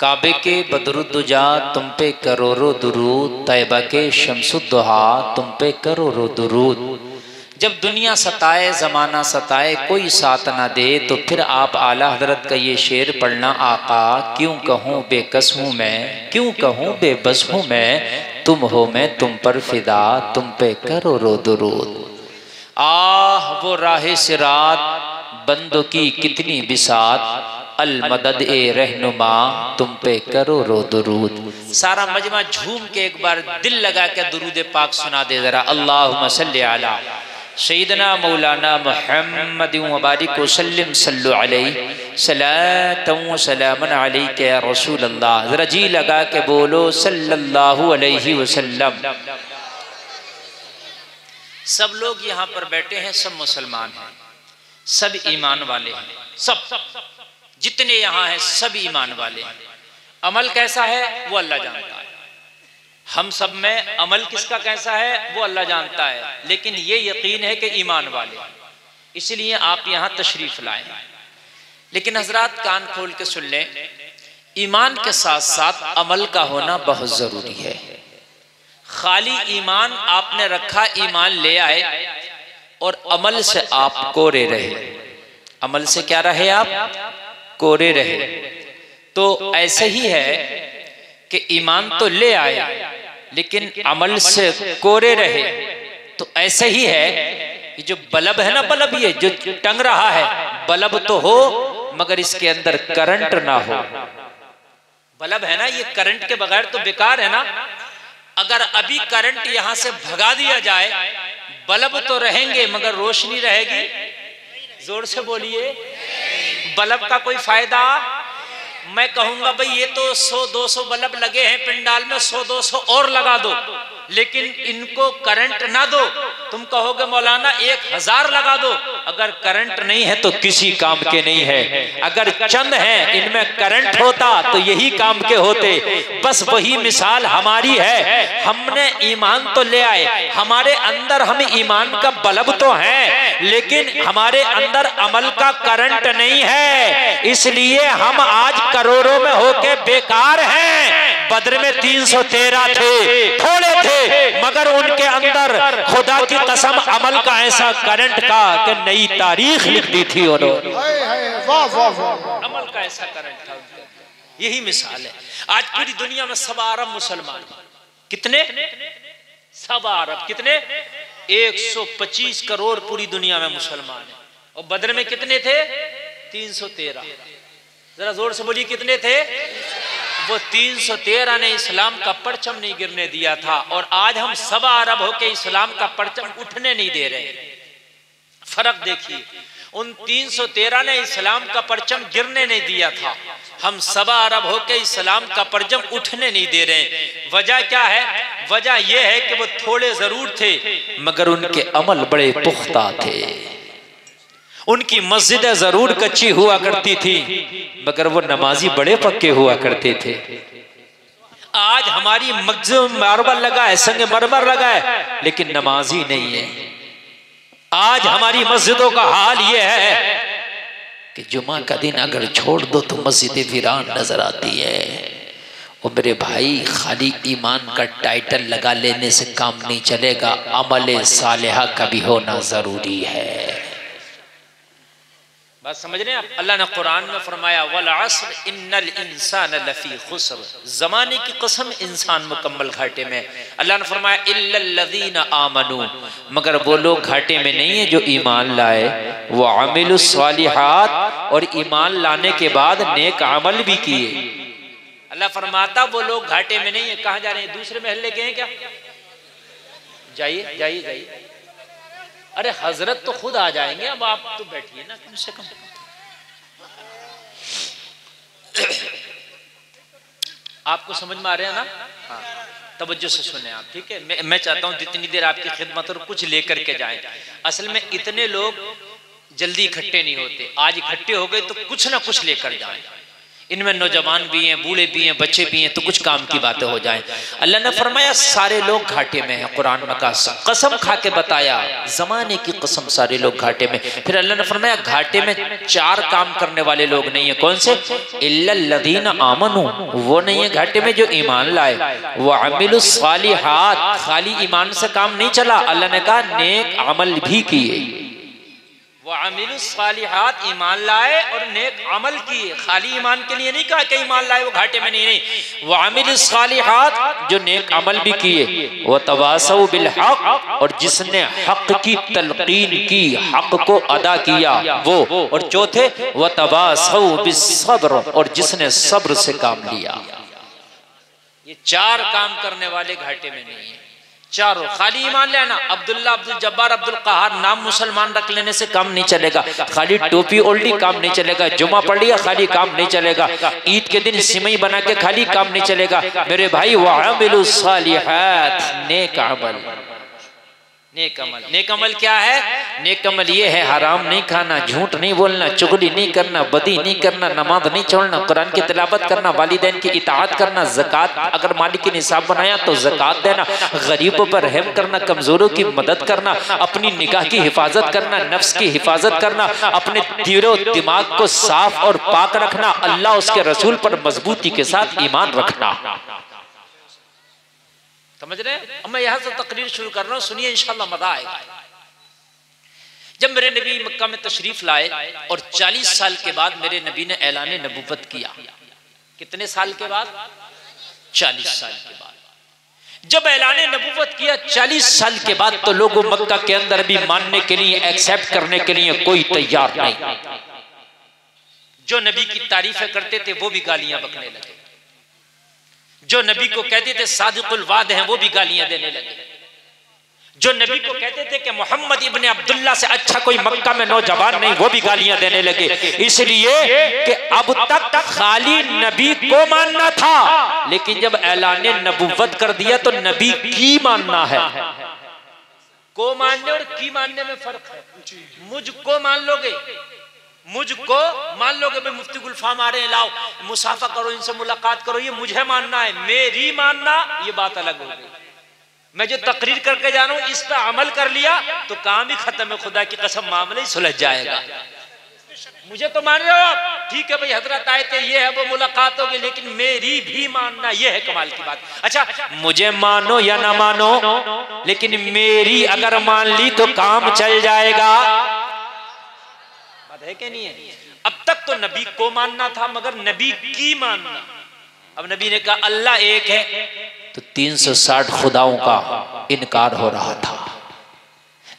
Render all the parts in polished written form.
काबे के बदरुद्दुजा तुम पे करोड़ों दुरूद, तैबा के शम्सुद्दुहा तुम पे करोड़ों दुरूद। जब दुनिया सताए ज़माना सताए कोई साथ ना दे, तो फिर आप आला हजरत का ये शेर पढ़ना, आका क्यों कहूँ बेकस हूँ मैं, क्यों कहूँ बेबस हूँ मैं, तुम हो मैं तुम पर फिदा, तुम पे करोड़ों दुरूद। आह वो राह सिरात बंदों की कितनी बिसात, अल मदद ए रहनुमा तुम पे करोड़ों दुरूद। सारा मजमा झूम के एक बार दिल लगा के दुरूद पाक सुना दे जरा। अल्लाहुम्मा सल्ली अला सय्यदना मौलाना मुहम्मद व बारिक वसल्लिम सल्लु अलैहि सलातन व सलामन अलैका या रसूल अल्लाह। जरा जी लगा के बोलो सल्लल्लाहु अलैहि वसल्लम। सब लोग यहाँ पर बैठे हैं, सब मुसलमान हैं, सब ईमान वाले हैं, सब जितने यहाँ हैं सब ईमान वाले हैं। अमल कैसा है वो अल्लाह जानता है, हम सब में अमल किसका कैसा है वो अल्लाह जानता है, लेकिन ये यकीन है कि ईमान वाले, इसलिए आप यहाँ तशरीफ लाए। लेकिन हजरात कान खोल के सुन लें, ईमान के साथ साथ अमल का होना बहुत जरूरी है। खाली ईमान आपने रखा, ईमान ले आए और अमल से आप कोरे रहे, अमल से क्या रहे आप कोरे रहे, तो ऐसे ही है कि ईमान तो ले आए लेकिन अमल से कोरे रहे। तो ऐसे ही है कि जो बल्ब है ना, बल्ब ये जो टंग रहा है, बल्ब तो हो मगर इसके अंदर करंट ना हो। बल्ब है ना, ये करंट के बगैर तो बेकार है ना। अगर अभी करंट यहां से भगा दिया जाए, बल्ब तो रहेंगे मगर रोशनी रहेगी? जोर से बोलिए, बल्ब का कोई फायदा? मैं कहूंगा भाई ये तो 100-200 बल्ब लगे हैं पंडाल में, 100-200 और लगा दो, लेकिन इनको करंट ना दो। तुम कहोगे मौलाना 1000 लगा दो, अगर करंट नहीं है तो किसी काम के नहीं है। अगर चंद हैं इनमें करंट होता तो यही काम के होते। बस वही मिसाल हमारी है, हमने ईमान तो ले आए, हमारे अंदर हम ईमान का बल्ब तो है, लेकिन हमारे अंदर अमल का करंट नहीं है, इसलिए हम आज करोड़ों में होके बेकार हैं। बद्र में 313 थे, थोड़े थे, मगर उनके अंदर खुदा की कसम अमल का ऐसा करंट का कि नई तारीख लिख दी थी उन्होंने। अमल का ऐसा करंट था उनके अंदर। यही मिसाल है। आज पूरी दुनिया में 1.25 अरब मुसलमान, कितने 1.25 अरब, कितने 125 करोड़ पूरी दुनिया में मुसलमान है। और बद्र में कितने थे? 313। जरा जोर से बोलिए कितने थे? वो 313 ने इस्लाम का परचम नहीं गिरने दिया था, और आज हम 1.25 अरब होके इस्लाम का परचम उठने नहीं दे रहे। फर्क देखिए, उन 313 ने इस्लाम का परचम गिरने नहीं दिया था, हम 1.25 अरब होके इस्लाम का परचम उठने नहीं दे रहे। वजह क्या है? वजह यह है कि वो थोड़े जरूर थे मगर उनके अमल बड़े पुख्ता थे। उनकी मस्जिदें जरूर कच्ची हुआ करती थी मगर वो नमाजी बड़े पक्के हुआ करते थे। आज हमारी मस्जिद मार्बल लगा है, संग मरमर लगा है, लेकिन नमाजी नहीं है। आज हमारी मस्जिदों का हाल ये है कि जुमा का दिन अगर छोड़ दो तो मस्जिदें वीरान नजर आती है। और मेरे भाई, खाली ईमान का टाइटल लगा लेने से काम नहीं चलेगा, अमल सालिहा का भी होना जरूरी है। बात समझ रहे हैं आप? अल्लाह ने कुरान में फरमाया वल अस्र इन्नल इंसान लफी खुस्र, जमाने की कसम इंसान मुकम्मल घाटे में। अल्लाह ने फरमाया इल्लल लज़ीना आमनू, मगर वो लोग घाटे में नहीं है जो ईमान लाए, वो अमिलुस सालिहात, और ईमान लाने के बाद नेक अमल भी किए। अल्लाह फरमाता वो लोग घाटे में नहीं है। कहाँ जा रहे हैं? दूसरे महल्ले गए हैं क्या? जाइए जाइए जाइए। अरे हजरत तो खुद आ जाएंगे, अब आप तो बैठिए ना कम से कम। आपको समझ में आ रहे हैं ना? हाँ, तवज्जो से सुने आप, ठीक है? मैं चाहता हूँ जितनी देर आपकी खिदमत और कुछ लेकर के जाएं। असल में इतने लोग जल्दी इकट्ठे नहीं होते, आज इकट्ठे हो गए तो कुछ ना कुछ लेकर जाएं। इनमें नौजवान भी हैं, बूढ़े भी हैं, बच्चे भी हैं, तो कुछ काम की बातें हो जाएं। अल्लाह ने फरमाया सारे लोग घाटे में हैं। कुरान में कसम खा के बताया, जमाने की कसम, सारे लोग घाटे में। फिर अल्लाह ने फरमाया घाटे में 4 काम करने वाले लोग नहीं है। कौन से? इल्लल्लज़ीना आमनू, वो नहीं है घाटे में जो ईमान लाए, वो अमिलुस सालिहात, खाली ईमान से काम नहीं चला, अल्लाह ने कहा नेक अमल भी किए। वो अमिलुस सालिहात, ईमान लाए और नेक अमल किए। खाली ईमान के लिए नहीं कहा कि ईमान लाए वो घाटे में नहीं। वो अमिलुस सालिहात, जो नेक अमल भी किए। वो तवासौ बिल हक, और जिसने हक की तलकीन की, हक को अदा किया वो। और चौथे वो तवासौ बिस सब्र, और जिसने सब्र से काम लिया। ये 4 काम करने वाले घाटे में नहीं है। चारों खाली ईमान लेना, अब्दुल्ला, अब्दुल जब्बार, अब्दुल कहार नाम मुसलमान रख लेने से काम नहीं चलेगा। खाली टोपी ओढ़ ली काम नहीं चलेगा। जुमा पढ़ लिया खाली काम नहीं चलेगा। ईद के दिन सिमई बना के खाली काम नहीं चलेगा मेरे भाई। वअमिलुस सालिहात, नेक अमल। नेक अमल, नेक अमल क्या है? नेक अमल ये है हराम नहीं खाना, झूठ नहीं बोलना, चुगली नहीं करना, बदी नहीं करना, नमाज नहीं छोड़ना, कुरान की तिलावत करना, वालिदैन की इताअत करना, ज़कात अगर मालिक ने निसाब बनाया तो ज़कात देना, गरीबों पर रहम करना, कमजोरों की मदद करना, अपनी निगाह की हिफाजत करना, नफ्स की हिफाजत करना, अपने दिलो दिमाग को साफ और पाक रखना, अल्लाह उसके रसूल पर मजबूती के साथ ईमान रखना। समझ रहे हैं? अब मैं यहां से तकरीर शुरू कर रहा हूं, सुनिए इंशाअल्लाह मजा आएगा। जब मेरे नबी मक्का में तशरीफ लाए और 40 साल के बाद मेरे नबी ने ऐलान नबूवत किया। कितने साल के बाद? 40 साल के बाद। जब ऐलान नबूवत किया 40 साल के बाद, तो लोगों मक्का के अंदर भी मानने के लिए, एक्सेप्ट करने के लिए कोई तैयार नहीं। जो नबी की तारीफें करते थे वो भी गालियां बकने लगे। जो नबी को कहते थे सादिकुल वाद हैं वो भी गालियां देने लगे। जो नबी को कहते थे कि मोहम्मद इब्ने अब्दुल्ला से अच्छा कोई मक्का में नौजवान नहीं, वो भी गालियां देने लगे। इसलिए कि अब तक खाली नबी को मानना था, लेकिन जब ऐलान नबूवत कर दिया तो नबी की मानना है। को मानने और की मानने में फर्क है। मुझको मान लोगे, मुझको मान लोगे, भाई मुफ्ती गुलफाम आ रहे हैं, लाओ मुसाफा करो, इनसे मुलाकात करो, ये मुझे मानना है। मेरी मानना ये बात अलग हो गई। मैं जो तकरीर करके जा रहा हूं इस पर अमल कर लिया तो काम ही खत्म है, खुदा की कसम मामला ही सुलझ जाएगा। मुझे तो मान रहे हो आप, ठीक है भाई हजरत आए थे, ये है वो मुलाकात होगी, लेकिन मेरी भी मानना, ये है कमाल की बात। अच्छा, मुझे मानो या ना मानो, लेकिन मेरी अगर मान ली तो काम चल जाएगा। है कि नहीं है? अब तक तो नबी को मानना था, मगर नबी की मानना। अब नबी ने कहा अल्लाह एक है, तो 360 खुदाओं का इनकार हो रहा था।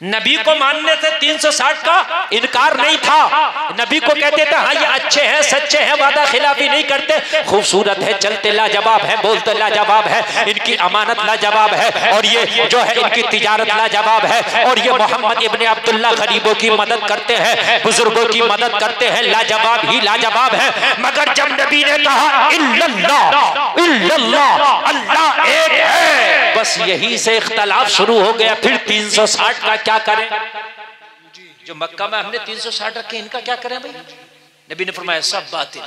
नबी को मानने से 360 का इनकार नहीं था। नबी को कहते थे हाँ ये अच्छे हैं, सच्चे हैं, वादा खिलाफी नहीं करते, खूबसूरत है, चलते लाजवाब है, बोलते लाजवाब है, इनकी अमानत लाजवाब है, और ये जो है इनकी तिजारत लाजवाब है, और ये मोहम्मद इब्ने अब्दुल्ला गरीबों की मदद करते हैं, बुजुर्गों की मदद करते हैं, लाजवाब ही लाजवाब है। मगर जब नबी ने कहा इल्लल्लाह इल्लल्लाह, अल्लाह एक है, बस यही से इख्तलाफ शुरू हो गया। फिर 360 का क्या करें? जो मक्का में हमने 360 रखे, इनका क्या करें भाई? नबी ने फरमाया सब बातिल,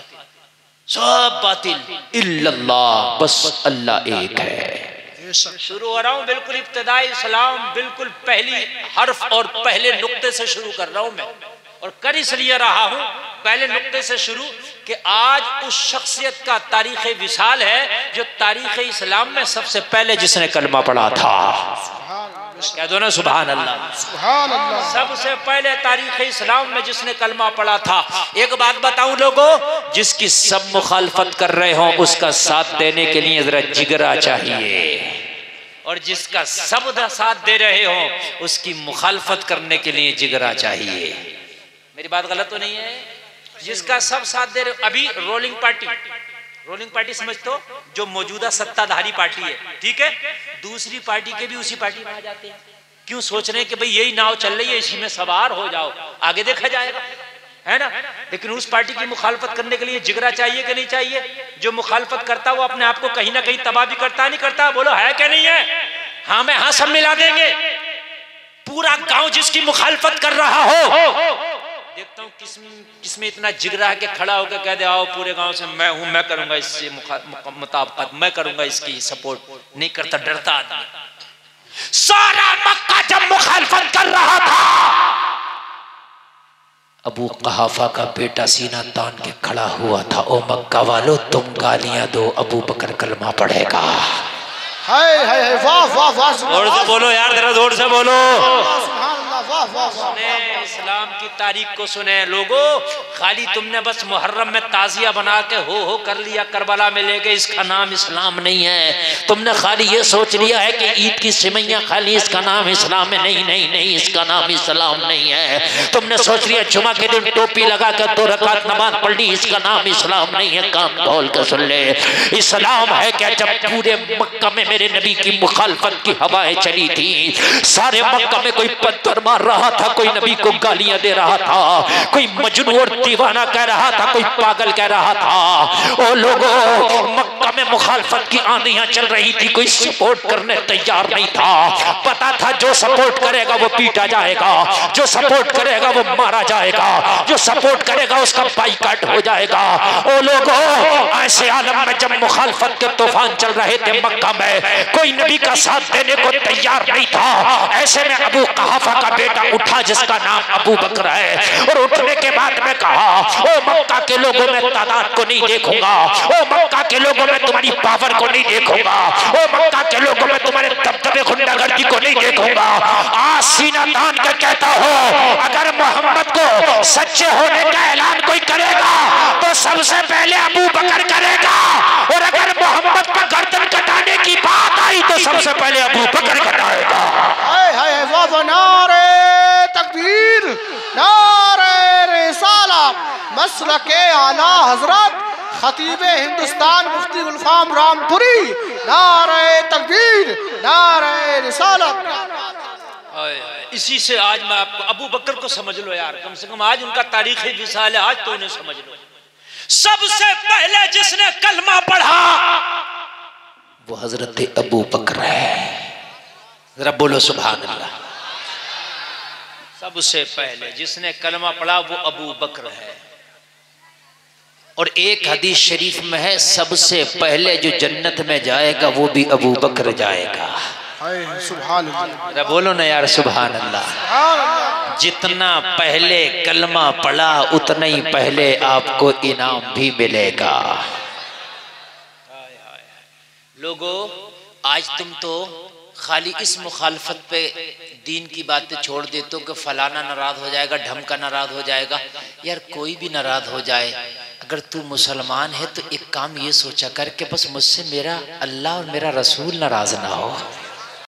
सब बातिल, इल्लल्लाह, बस अल्लाह एक है। शुरू हो रहा हूं बिल्कुल इब्तिदाई सलाम, बिल्कुल पहली हर्फ और पहले नुक्ते से शुरू कर रहा हूं मैं, और कर इसलिए रहा हूं पहले नुक्ते से शुरू कि आज उस शख्सियत का तारीख विसाल है जो तारीख इस्लाम में सबसे पहले जिसने कलमा पढ़ा था। क्या दो ना सुभान अल्लाह, सुभान अल्लाह। सबसे पहले तारीख इस्लाम में जिसने कलमा पढ़ा था। एक बात बताऊं लोगों, जिसकी सब मुखालफत कर रहे हो उसका साथ देने के लिए जरा जिगरा चाहिए, और जिसका सब साथ दे रहे हो उसकी मुखालफत करने के लिए जिगरा चाहिए। मेरी बात गलत तो नहीं है? जिसका सब साथ दे रहे हो, अभी रोलिंग पार्टी समझते हो, जो मौजूदा सत्ताधारी पार्टी है, ठीक है, दूसरी पार्टी के भी उसी पार्टी में आ जाते हैं। क्यों? सोच रहे हैं कि भाई यही नाव चल रही है, इसी में सवार हो जाओ, आगे देखा जाएगा, है ना। लेकिन उस पार्टी की मुखालफत करने के लिए जिगरा चाहिए कि नहीं चाहिए? जो मुखालफत करता वो अपने आप को कहीं ना कहीं तबाह भी करता नहीं करता? बोलो है कि नहीं है? हाँ में हाँ सब मिला देंगे। पूरा गांव जिसकी मुखालफत कर रहा हो, देखता हूँ किसमें इतना जिगरा है कि खड़ा होकर कह दे आओ पूरे गांव से मैं हूं, मैं करूंगा इससे मुताबिकत, मैं करूंगा इसकी सपोर्ट। नहीं करता, डरता आदमी। सारा मक्का जब मुखालफत कर रहा था, अबू कहाफा का बेटा सीना तान के खड़ा हुआ था। ओ मक्का वालों, तुम गालियां दो, अबू बकर कलमा पढ़ेगा। हाय हाय वाह वाह वाह, जोर से बोलो यार, जरा जोर से बोलो। सुने इस्लाम की तारीख को सुने लोगों। खाली तुमने बस मुहर्रम में ताजिया बना के हो कर लिया, करबला में ले गए, इसका नाम इस्लाम नहीं है। तुमने खाली ये सोच लिया है कि ईद की सिमैयां खाली, इसका नाम इस्लाम है। नहीं नहीं नहीं, इसका नाम इस्लाम नहीं है। तुमने सोच लिया जुमा के दिन टोपी लगा कर 2 रकात नमाज पढ़ ली, इसका नाम इस्लाम नहीं है। कान खोल कर सुन ले, इस्लाम है क्या? जब पूरे मक्का में मेरे नबी की मुखालफत की हवाएं चली थी, सारे मक्का में कोई पत्थर मार रहा था, कोई नबी को गालियां दे रहा था, कोई मजनू और दीवाना कह रहा था, कोई पागल कह रहा था। ओ लोगों, मक्का में मुखालफत की आंधियां चल रही थी, कोई सपोर्ट करने तैयार नहीं था। पता था जो सपोर्ट करेगा वो पीटा जाएगा, जो सपोर्ट करेगा वो मारा जाएगा, जो सपोर्ट करेगा उसका बाइकाट हो जाएगा। ओ लोगों, ऐसे आलम में जब मुखालफत के तूफान चल रहे थे मक्का में, कोई नबी का साथ देने को तैयार नहीं था। ऐसे में अबू कहाफा का बेटा उठा जिसका नाम अबू बकर है, और उठने के बाद में कहा, ओ मक्का के लोगों में तादाद को नहीं देखूंगा, ओ मक्का के लोगों में तुम्हारी पावर को नहीं देखूंगा, ओ मक्का के लोगों में तुम्हारे दबदबे गुंडागर्दी को नहीं देखूंगा। आज सीना तान कर कहता हो, अगर मोहम्मद को सच्चे होने का ऐलान कोई करेगा तो सबसे पहले अबू बकर करेगा, और अगर मोहम्मद का गर्दन कटाने की बात आई तो सबसे पहले अबू बकर कटाएगा। हाय हाय वाह वाह, नारे तकबीर, नारे रिसालत, मसलके आला हजरत खतीबे हिंदुस्तान मुफ्ती गुलफाम रामपुरी, नारे तकबीर, नारे रिसालत। इसी से आज मैं आपको अबू बकर को समझ लो यार, कम से कम आज उनका तारीखी विसाल है, आज तो उन्हें समझ लो। सबसे पहले जिसने कलमा पढ़ा वो हजरत अबू बकर है। जरा बोलो सुभान अल्लाह। सबसे पहले जिसने कलमा पढ़ा वो अबू बकर है। और एक हदीस शरीफ में है, सबसे पहले जो जन्नत में जाएगा वो भी अबू बकर जाएगा। सुभान अल्लाह, बोलो ना यार सुभान अल्लाह। जितना पहले कलमा पढ़ा उतना ही पहले आपको इनाम भी मिलेगा। लोगों, आज तुम तो खाली इस मुखालफत पे दीन की बातें छोड़ देते हो कि फलाना नाराज हो जाएगा, ढमका नाराज हो जाएगा। यार कोई भी नाराज हो जाए, अगर तू मुसलमान है तो एक काम ये सोचा कर कि बस मुझसे मेरा अल्लाह और मेरा रसूल नाराज ना हो।